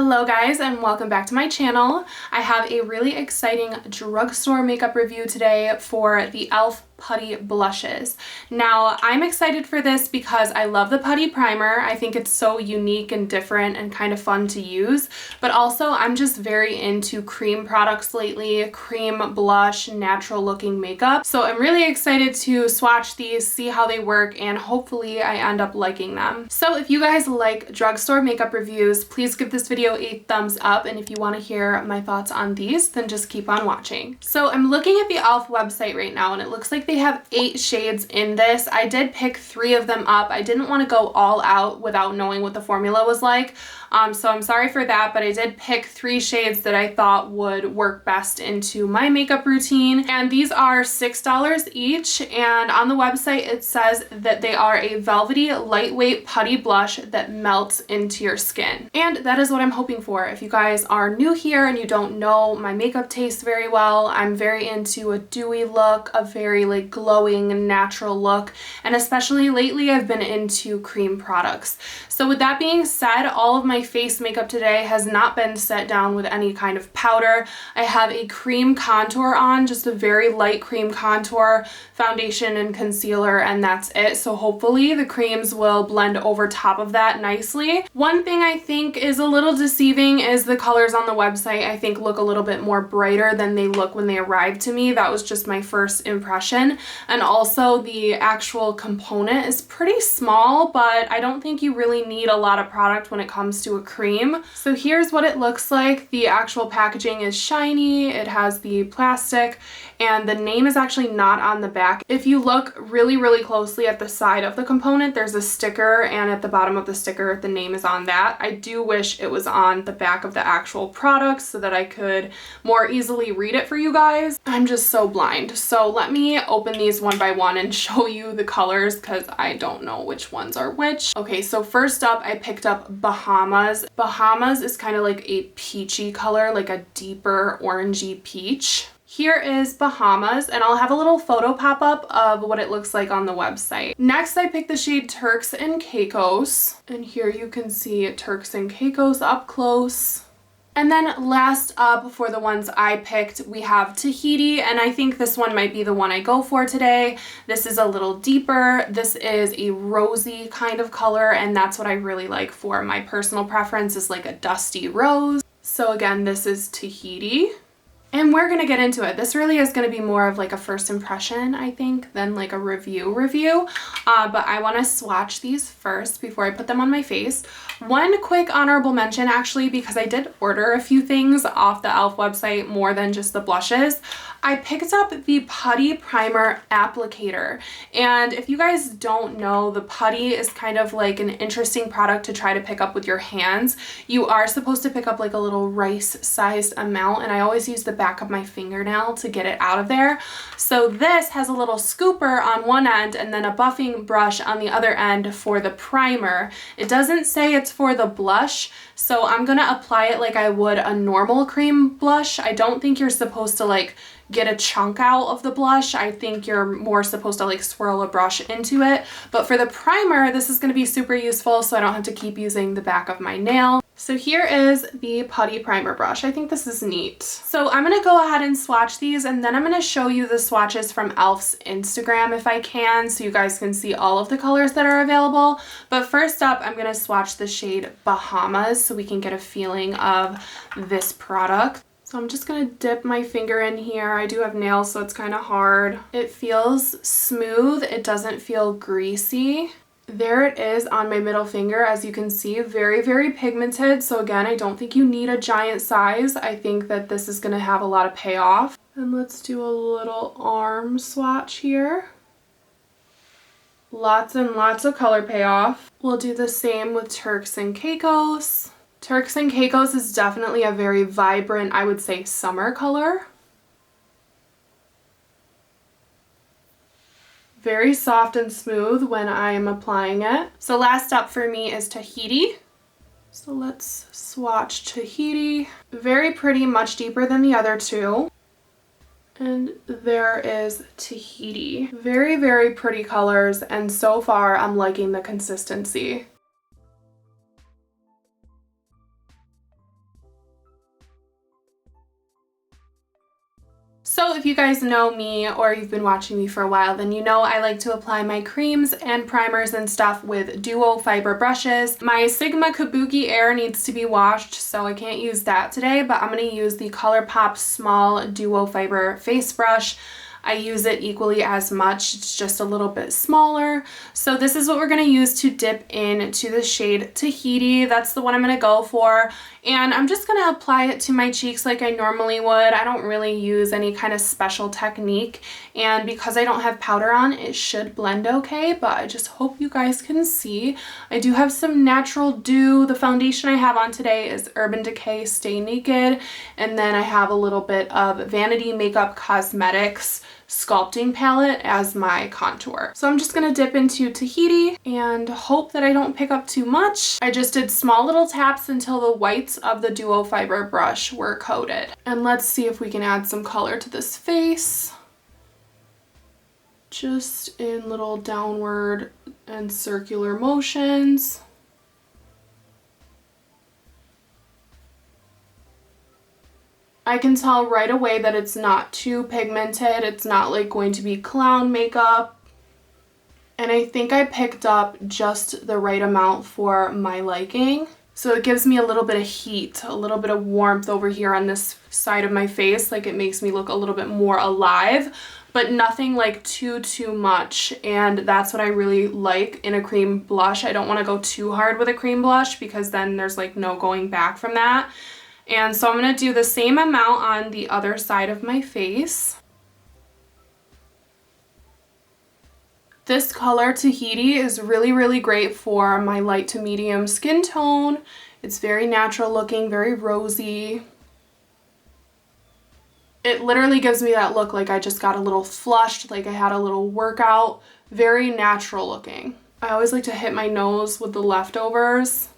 Hello guys, and welcome back to my channel. I have a really exciting drugstore makeup review today for the e.l.f. Putty blushes. Now, I'm excited for this because I love the Putty primer. I think it's so unique and different and kind of fun to use, but also I'm just very into cream products lately, cream blush, natural looking makeup. So I'm really excited to swatch these, see how they work, and hopefully I end up liking them. So if you guys like drugstore makeup reviews, please give this video a thumbs up, and if you want to hear my thoughts on these, then just keep on watching. So I'm looking at the e.l.f. website right now, and it looks like they have 8 shades in this. I did pick 3 of them up. I didn't want to go all out without knowing what the formula was like. So I'm sorry for that, but I did pick 3 shades that I thought would work best into my makeup routine. And these are $6 each. And on the website, it says that they are a velvety, lightweight putty blush that melts into your skin. And that is what I'm hoping for. If you guys are new here and you don't know my makeup taste very well, I'm very into a dewy look, a very like glowing natural look. And especially lately, I've been into cream products. So with that being said, all of my face makeup today has not been set down with any kind of powder. I have a cream contour on, just a very light cream contour, foundation and concealer, and that's it. So hopefully the creams will blend over top of that nicely. One thing I think is a little deceiving is the colors on the website I think look a little bit more brighter than they look when they arrive to me. That was just my first impression. And also the actual component is pretty small, but I don't think you really need a lot of product when it comes to a cream. So here's what it looks like. The actual packaging is shiny, it has the plastic, and the name is actually not on the back. If you look really closely at the side of the component, there's a sticker, and at the bottom of the sticker the name is on that. I do wish it was on the back of the actual product so that I could more easily read it for you guys. I'm just so blind. So let me open these one by one and show you the colors because I don't know which ones are which. Okay, so first up I picked up Bahamas. Bahamas is kind of like a peachy color, like a deeper orangey peach. Here is Bahamas, and I'll have a little photo pop up of what it looks like on the website. Next, I picked the shade Turks and Caicos, and here you can see Turks and Caicos up close. And then last up for the ones I picked, we have Tahiti, and I think this one might be the one I go for today. This is a little deeper. This is a rosy kind of color, and that's what I really like for my personal preference, is like a dusty rose. So again, this is Tahiti. And we're gonna get into it. This really is gonna be more of like a first impression, I think, than like a review. But I wanna swatch these first before I put them on my face. One quick honorable mention, actually, because I did order a few things off the e.l.f. website more than just the blushes. I picked up the Putty Primer Applicator. And if you guys don't know, the Putty is kind of like an interesting product to try to pick up with your hands. You are supposed to pick up like a little rice-sized amount, and I always use the back of my fingernail to get it out of there. So this has a little scooper on one end and then a buffing brush on the other end for the primer. It doesn't say it's for the blush, so I'm gonna apply it like I would a normal cream blush. I don't think you're supposed to like get a chunk out of the blush. I think you're more supposed to like swirl a brush into it. But for the primer, this is going to be super useful so I don't have to keep using the back of my nail. So here is the Putty Primer brush. I think this is neat. So I'm going to go ahead and swatch these, and then I'm going to show you the swatches from e.l.f.'s Instagram if I can, so you guys can see all of the colors that are available. But first up, I'm going to swatch the shade Bahamas so we can get a feeling of this product. So I'm just gonna dip my finger in here. I do have nails, so it's kind of hard. It feels smooth. It doesn't feel greasy. There it is on my middle finger. As you can see, very pigmented. So again, I don't think you need a giant size. I think that this is gonna have a lot of payoff. And let's do a little arm swatch here. Lots and lots of color payoff. We'll do the same with Turks and Caicos. Turks and Caicos is definitely a very vibrant, I would say, summer color. Very soft and smooth when I am applying it. So last up for me is Tahiti. So let's swatch Tahiti. Very pretty, much deeper than the other two. And there is Tahiti. Very pretty colors, and so far I'm liking the consistency. So if you guys know me or you've been watching me for a while, then you know I like to apply my creams and primers and stuff with duo fiber brushes. My Sigma Kabuki Air needs to be washed, so I can't use that today, but I'm going to use the ColourPop Small Duo Fiber Face Brush. I use it equally as much, it's just a little bit smaller. So this is what we're going to use to dip into the shade Tahiti. That's the one I'm going to go for. And I'm just going to apply it to my cheeks like I normally would. I don't really use any kind of special technique. And because I don't have powder on, it should blend okay, but I just hope you guys can see. I do have some natural dew. The foundation I have on today is Urban Decay Stay Naked. And then I have a little bit of Vanity Makeup Cosmetics sculpting palette as my contour. So I'm just gonna dip into Tahiti and hope that I don't pick up too much. I just did small little taps until the whites of the duo fiber brush were coated. And let's see if we can add some color to this face. Just in little downward and circular motions. I can tell right away that it's not too pigmented. It's not like going to be clown makeup. And I think I picked up just the right amount for my liking. So it gives me a little bit of heat, a little bit of warmth over here on this side of my face. Like it makes me look a little bit more alive, but nothing like too much. And that's what I really like in a cream blush. I don't want to go too hard with a cream blush because then there's like no going back from that. And so I'm going to do the same amount on the other side of my face. This color Tahiti is really great for my light to medium skin tone. It's very natural looking, very rosy. It literally gives me that look like I just got a little flushed, like I had a little workout. Very natural looking. I always like to hit my nose with the leftovers,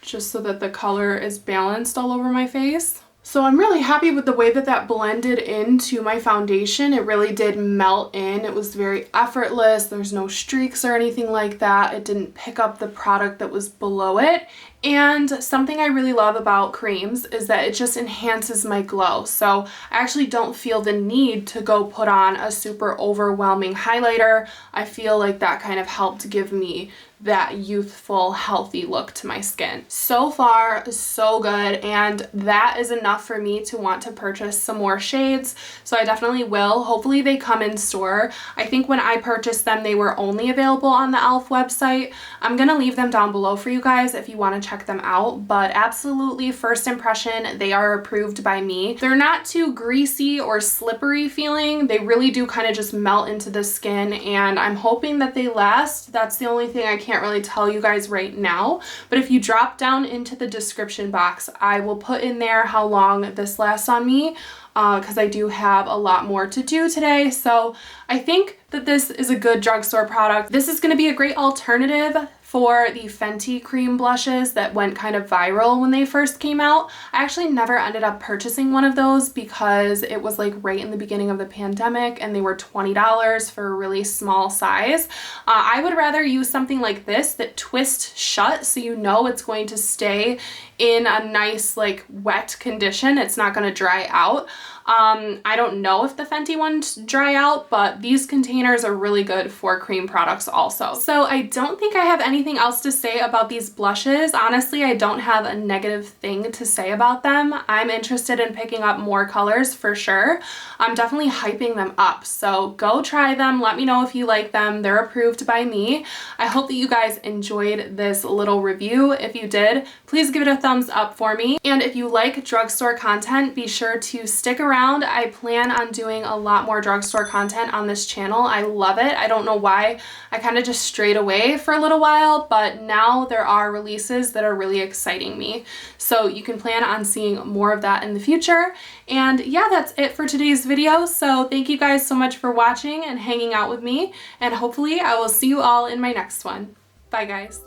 just so that the color is balanced all over my face. So I'm really happy with the way that that blended into my foundation. It really did melt in. It was very effortless. There's no streaks or anything like that. It didn't pick up the product that was below it. And something I really love about creams is that it just enhances my glow. So I actually don't feel the need to go put on a super overwhelming highlighter. I feel like that kind of helped give me that youthful, healthy look to my skin. So far, so good, and that is enough for me to want to purchase some more shades, so I definitely will. Hopefully they come in store. I think when I purchased them, they were only available on the e.l.f. website. I'm gonna leave them down below for you guys if you want to check them out, but absolutely first impression, they are approved by me. They're not too greasy or slippery feeling. They really do kind of just melt into the skin, and I'm hoping that they last. That's the only thing I can't really tell you guys right now, but if you drop down into the description box, I will put in there how long this lasts on me, because I do have a lot more to do today. So I think that this is a good drugstore product. This is going to be a great alternative for the Fenty cream blushes that went kind of viral when they first came out. I actually never ended up purchasing one of those because it was like right in the beginning of the pandemic and they were $20 for a really small size. I would rather use something like this that twists shut so you know it's going to stay in a nice like wet condition. It's not going to dry out. I don't know if the Fenty ones dry out, but these containers are really good for cream products also. So I don't think I have anything else to say about these blushes. Honestly, I don't have a negative thing to say about them. I'm interested in picking up more colors for sure. I'm definitely hyping them up. So go try them. Let me know if you like them. They're approved by me. I hope that you guys enjoyed this little review. If you did, please give it a thumbs up for me. And if you like drugstore content, be sure to stick around. I plan on doing a lot more drugstore content on this channel. I love it. I don't know why I kind of just strayed away for a little while, but now there are releases that are really exciting me. So you can plan on seeing more of that in the future. And yeah, that's it for today's video. So thank you guys so much for watching and hanging out with me. And hopefully I will see you all in my next one. Bye guys.